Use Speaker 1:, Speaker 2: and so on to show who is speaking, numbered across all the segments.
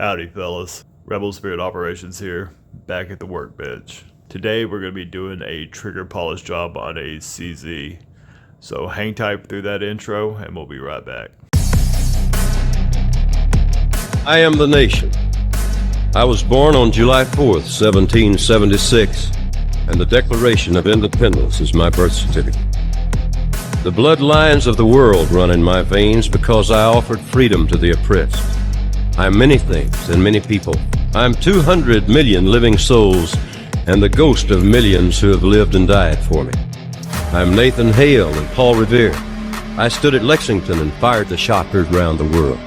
Speaker 1: Howdy fellas, Rebel Spirit Operations here, back at the workbench. Today we're going to be doing a trigger polish job on a CZ. So hang tight through that intro and we'll be right back.
Speaker 2: I am the nation. I was born on July 4th, 1776, and the Declaration of Independence is my birth certificate. The bloodlines of the world run in my veins because I offered freedom to the oppressed. I'm many things and many people. I'm 200 million living souls and the ghost of millions who have lived and died for me. I'm Nathan Hale and Paul Revere. I stood at Lexington and fired the shot heard round the world.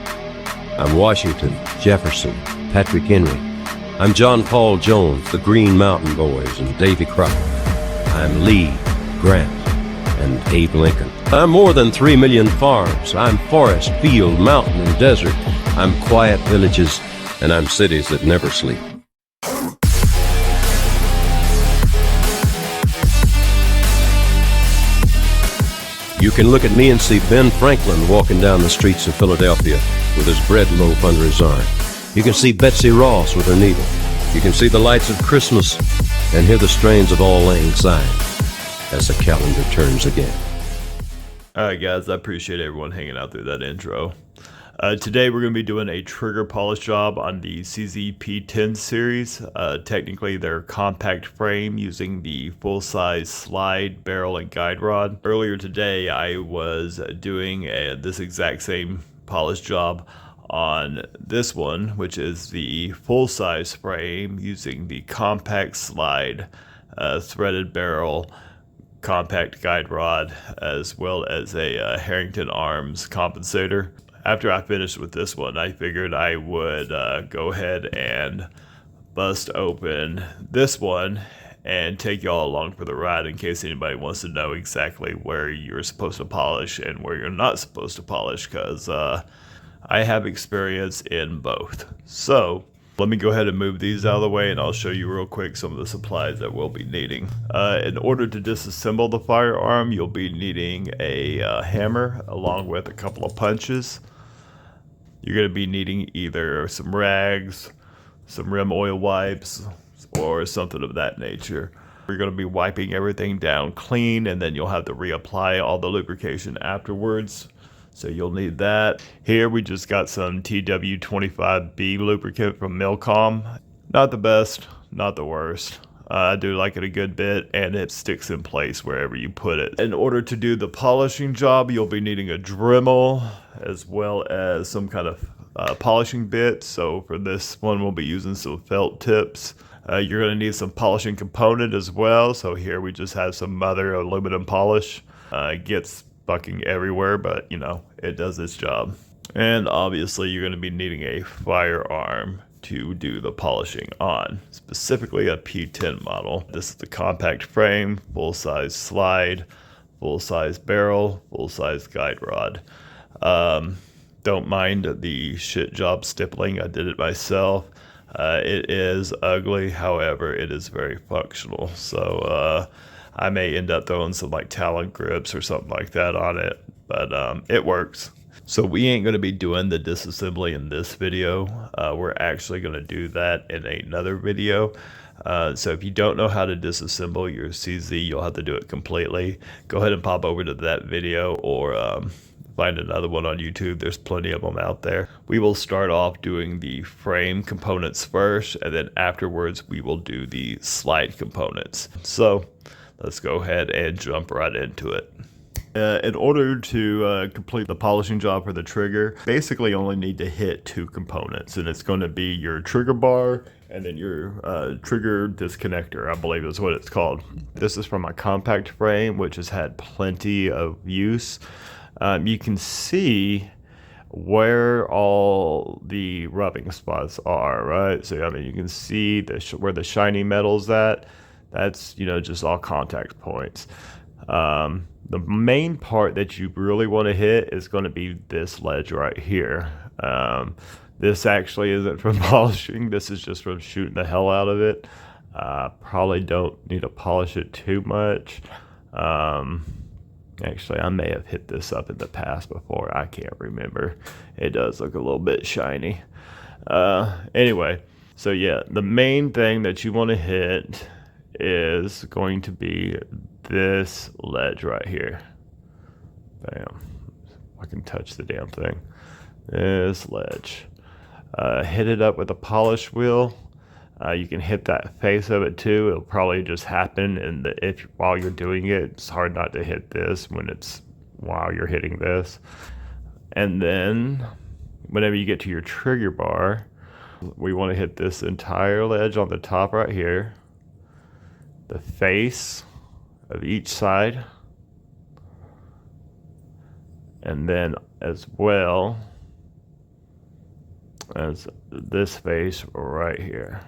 Speaker 2: I'm Washington, Jefferson, Patrick Henry. I'm John Paul Jones, the Green Mountain Boys, and Davy Crockett. I'm Lee, Grant, and Abe Lincoln. I'm more than 3 million farms. I'm forest, field, mountain, and desert. I'm quiet villages, and I'm cities that never sleep. You can look at me and see Ben Franklin walking down the streets of Philadelphia with his bread loaf under his arm. You can see Betsy Ross with her needle. You can see the lights of Christmas and hear the strains of Auld Lang Syne as the calendar turns again.
Speaker 1: Alright guys, I appreciate everyone hanging out through that intro. Today we're going to be doing a trigger polish job on the CZ P-10 series. Technically they're compact frame using the full-size slide, barrel, and guide rod. Earlier today I was doing this exact same polish job on this one, which is the full-size frame using the compact slide, threaded barrel, compact guide rod, as well as a Harrington Arms compensator. After I finished with this one, I figured I would go ahead and bust open this one and take y'all along for the ride in case anybody wants to know exactly where you're supposed to polish and where you're not supposed to polish, because I have experience in both. So let me go ahead and move these out of the way and I'll show you real quick some of the supplies that we'll be needing. In order to disassemble the firearm, you'll be needing a hammer along with a couple of punches. You're going to be needing either some rags, some rim oil wipes, or something of that nature. You're going to be wiping everything down clean, and then you'll have to reapply all the lubrication afterwards. So you'll need that. Here we just got some TW25B lubricant from Milcom. Not the best, not the worst. I do like it a good bit, and it sticks in place wherever you put it. In order to do the polishing job, you'll be needing a Dremel as well as some kind of polishing bit. So for this one, we'll be using some felt tips. You're going to need some polishing component as well. So here we just have some Mother aluminum polish. It gets fucking everywhere, but you know, it does its job. And obviously you're going to be needing a firearm to do the polishing on, specifically a P-10 model. This is the compact frame, full-size slide, full-size barrel, full-size guide rod. Don't mind the shit job stippling, I did it myself. It is ugly, however it is very functional. So I may end up throwing some like Talon grips or something like that on it, but it works. So we ain't going to be doing the disassembly in this video. We're actually going to do that in another video. So if you don't know how to disassemble your CZ, you'll have to do it completely. Go ahead and pop over to that video or find another one on YouTube. There's plenty of them out there. We will start off doing the frame components first, and then afterwards we will do the slide components. So let's go ahead and jump right into it. In order to complete the polishing job for the trigger, basically only need to hit two components, and it's going to be your trigger bar and then your trigger disconnector, I believe is what it's called. This is from a compact frame, which has had plenty of use. You can see where all the rubbing spots are, right? So I mean, you can see where the shiny metal's at. That's, you know, just all contact points. The main part that you really want to hit is going to be this ledge right here. This actually isn't from polishing. This is just from shooting the hell out of it. Probably don't need to polish it too much. Actually, I may have hit this up in the past before. I can't remember. It does look a little bit shiny. Anyway, so yeah, the main thing that you want to hit is going to be this ledge right here. Bam. I can touch the damn thing. This ledge. Hit it up with a polish wheel. You can hit that face of it too. It'll probably just happen, and if while you're doing it, it's hard not to hit this when it's while you're hitting this. And then, whenever you get to your trigger bar, we want to hit this entire ledge on the top right here, the face of each side, and then as well as this face right here.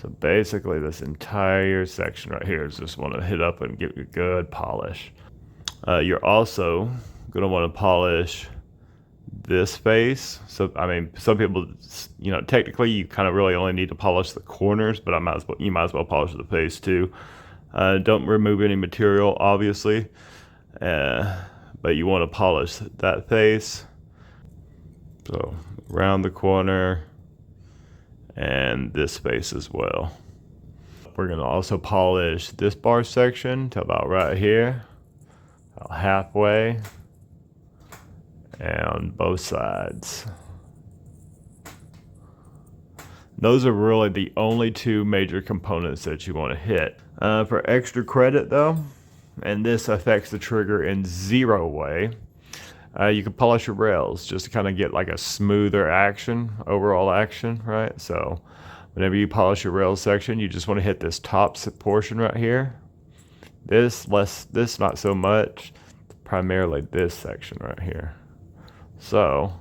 Speaker 1: So basically this entire section right here is just want to hit up and give you a good polish. You're also going to want to polish this face. So I mean, some people, technically you kind of really only need to polish the corners, but you might as well polish the face too. Don't remove any material, obviously, but you want to polish that face. So around the corner and this face as well. We're going to also polish this bar section to about right here, about halfway, and on both sides. Those are really the only two major components that you want to hit. For extra credit though, and this affects the trigger in zero way, you can polish your rails just to kind of get like a smoother overall action, right? So whenever you polish your rails section, you just want to hit this top portion right here. This not so much, primarily this section right here. So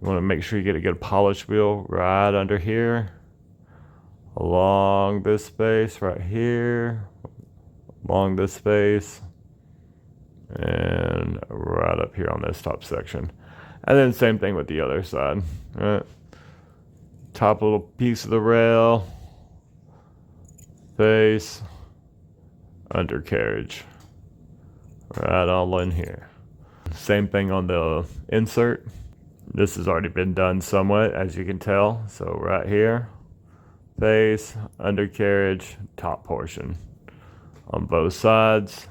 Speaker 1: you want to make sure you get a good polish wheel right under here, along this space right here, along this space, and right up here on this top section. And then same thing with the other side, right? Top little piece of the rail, face, undercarriage, right all in here. Same thing on the insert. This has already been done somewhat, as you can tell. So right here, face, undercarriage, top portion on both sides.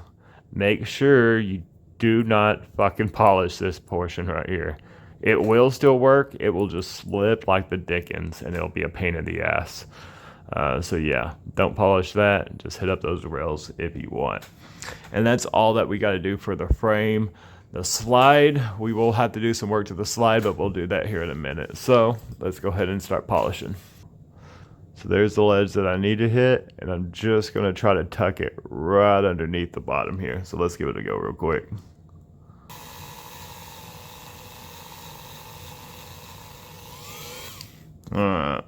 Speaker 1: Make sure you do not fucking polish this portion right here. It will still work. It will just slip like the dickens, and it'll be a pain in the ass. So yeah, don't polish that. Just hit up those rails if you want. And that's all that we got to do for the frame. The slide, we will have to do some work to the slide, but we'll do that here in a minute. So let's go ahead and start polishing. So there's the ledge that I need to hit, and I'm just going to try to tuck it right underneath the bottom here. So let's give it a go real quick. Alright.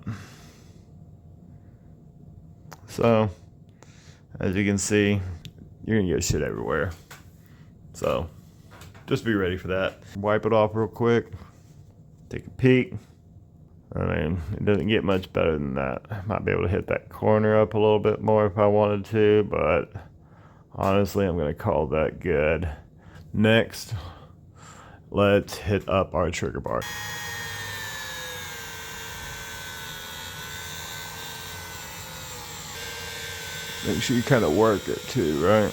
Speaker 1: So, as you can see, you're going to get shit everywhere. So, just be ready for that. Wipe it off real quick. Take a peek. I mean, it doesn't get much better than that. I might be able to hit that corner up a little bit more if I wanted to, but honestly, I'm going to call that good. Next, let's hit up our trigger bar. Make sure you kind of work it too, right?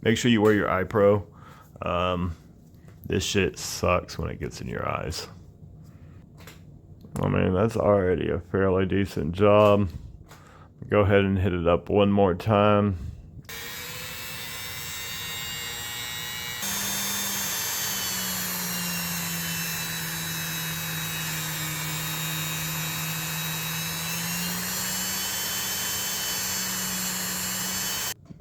Speaker 1: Make sure you wear your eye pro. This shit sucks when it gets in your eyes. I mean, that's already a fairly decent job. Go ahead and hit it up one more time.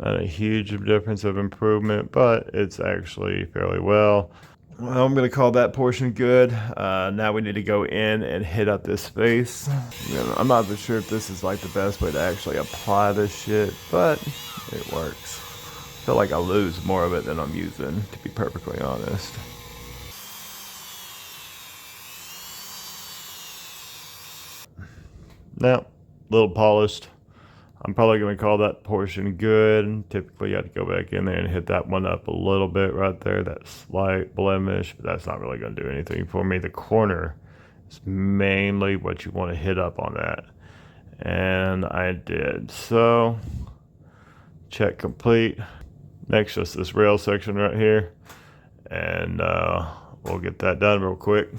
Speaker 1: Not a huge difference of improvement, but it's actually fairly well. Well, I'm going to call that portion good. Now we need to go in and hit up this face. I'm not for sure if this is like the best way to actually apply this shit, but it works. I feel like I lose more of it than I'm using, to be perfectly honest. Now, a little polished. I'm probably going to call that portion good. Typically, you have to go back in there and hit that one up a little bit right there, that slight blemish, but that's not really going to do anything for me. The corner is mainly what you want to hit up on that. And I did. So, check complete. Next, just this rail section right here. And we'll get that done real quick.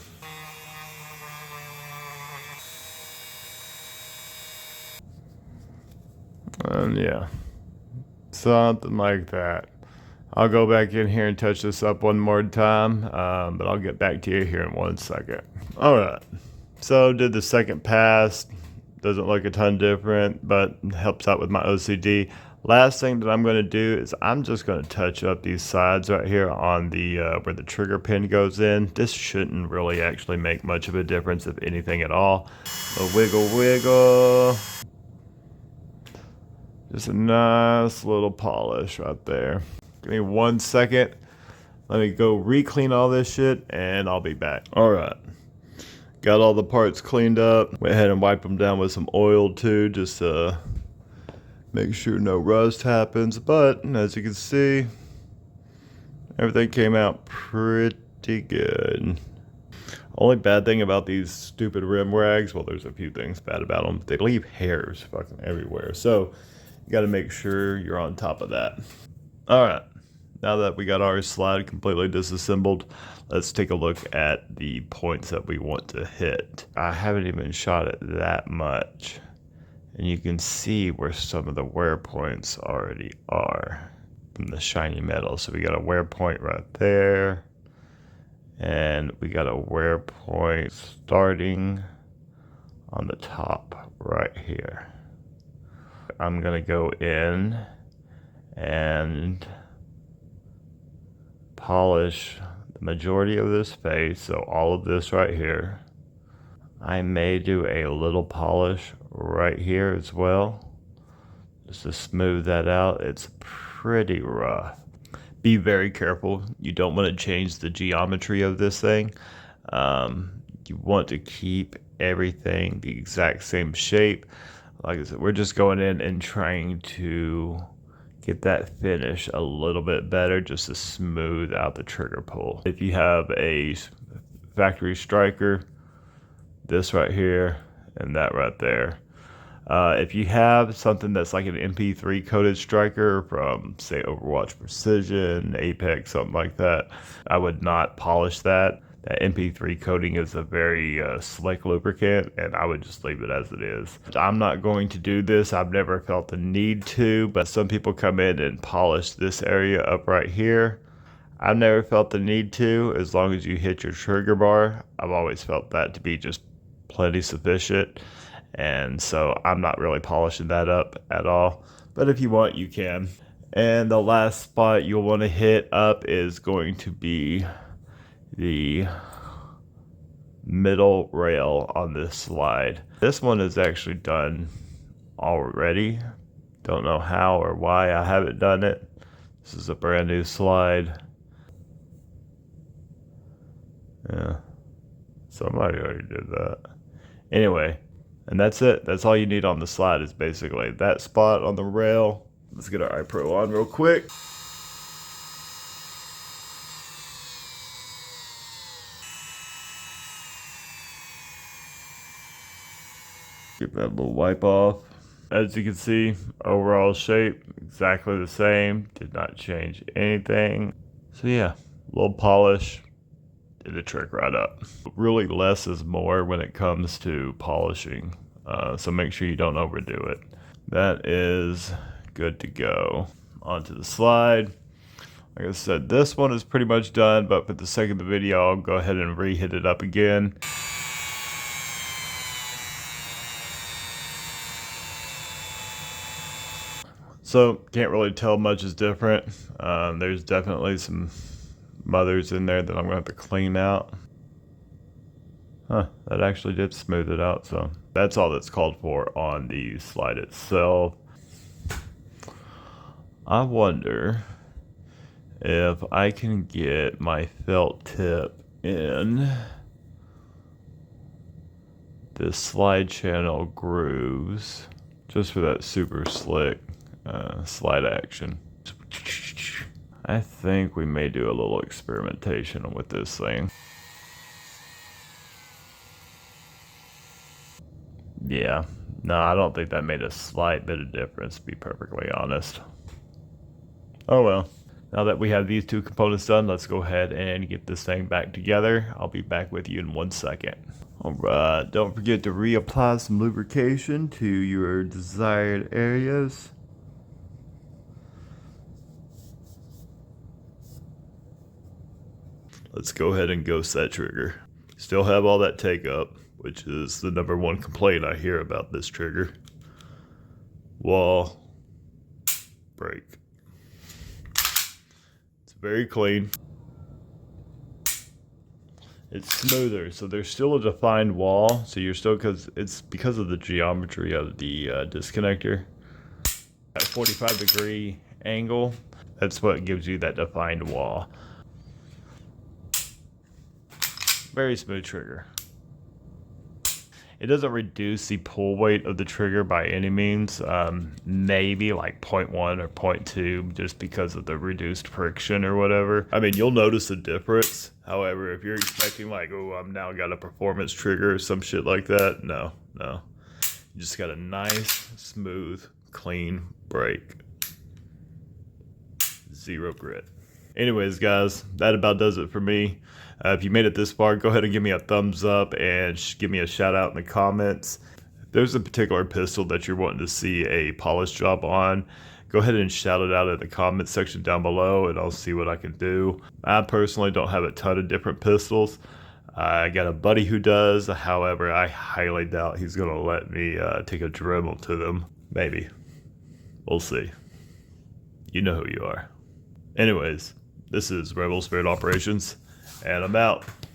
Speaker 1: And yeah, something like that. I'll go back in here and touch this up one more time, but I'll get back to you here in 1 second. All right, so did the second pass. Doesn't look a ton different, but helps out with my OCD. Last thing that I'm going to do is I'm just going to touch up these sides right here on the where the trigger pin goes in. This shouldn't really actually make much of a difference, if anything at all. A wiggle, wiggle. Just a nice little polish right there. Give me 1 second. Let me go re-clean all this shit, and I'll be back. All right. Got all the parts cleaned up. Went ahead and wiped them down with some oil too, just to make sure no rust happens. But as you can see, everything came out pretty good. Only bad thing about these stupid rim rags, well, there's a few things bad about them. They leave hairs fucking everywhere. So you got to make sure you're on top of that. All right. Now that we got our slide completely disassembled, let's take a look at the points that we want to hit. I haven't even shot it that much, and you can see where some of the wear points already are from the shiny metal. So we got a wear point right there, and we got a wear point starting on the top right here. I'm gonna go in and polish the majority of this face, so all of this right here. I may do a little polish right here as well, just to smooth that out. It's pretty rough. Be very careful. You don't want to change the geometry of this thing. You want to keep everything the exact same shape. Like I said, we're just going in and trying to get that finish a little bit better, just to smooth out the trigger pull. If you have a factory striker, this right here and that right there. If you have something that's like an MP3 coated striker from, say, Overwatch Precision, Apex, something like that, I would not polish that. That MP3 coating is a very slick lubricant, and I would just leave it as it is. I'm not going to do this. I've never felt the need to, but some people come in and polish this area up right here. I've never felt the need to. As long as you hit your trigger bar, I've always felt that to be just plenty sufficient, and so I'm not really polishing that up at all. But if you want, you can. And the last spot you'll want to hit up is going to be the middle rail on this slide. This one is actually done already. Don't know how or why I haven't done it. This is a brand new slide. Yeah, somebody already did that. Anyway, and that's it. That's all you need on the slide, is basically that spot on the rail. Let's get our iPro on real quick. Get that little wipe off. As you can see, overall shape exactly the same. Did not change anything. So yeah, a little polish did the trick right up. Really, less is more when it comes to polishing. So make sure you don't overdo it. That is good to go. Onto the slide. Like I said, this one is pretty much done, but for the sake of the video, I'll go ahead and re-hit it up again. So can't really tell much is different. There's definitely some mothers in there that I'm gonna have to clean out. That actually did smooth it out, so that's all that's called for on the slide itself. I wonder if I can get my felt tip in this slide channel grooves just for that super slick slide action. I think we may do a little experimentation with this thing. Yeah, no, I don't think that made a slight bit of difference, to be perfectly honest. Oh well. Now that we have these two components done, let's go ahead and get this thing back together. I'll be back with you in 1 second. Alright, don't forget to reapply some lubrication to your desired areas. Let's go ahead and ghost that trigger. Still have all that take up, which is the #1 complaint I hear about this trigger. Wall, break. It's very clean. It's smoother, so there's still a defined wall, so you're still, it's because of the geometry of the disconnector. At 45-degree angle, that's what gives you that defined wall. Very smooth trigger. It doesn't reduce the pull weight of the trigger by any means. Maybe like 0.1 or 0.2 just because of the reduced friction or whatever. I mean, you'll notice a difference. However, if you're expecting like, oh, I'm now got a performance trigger or some shit like that, no. You just got a nice, smooth, clean break. Zero grit. Anyways, guys, that about does it for me. If you made it this far, go ahead and give me a thumbs up and give me a shout out in the comments. If there's a particular pistol that you're wanting to see a polish job on, go ahead and shout it out in the comments section down below and I'll see what I can do. I personally don't have a ton of different pistols. I got a buddy who does, however, I highly doubt he's going to let me take a Dremel to them. Maybe. We'll see. You know who you are. Anyways, this is Rebel Spirit Operations, and I'm out.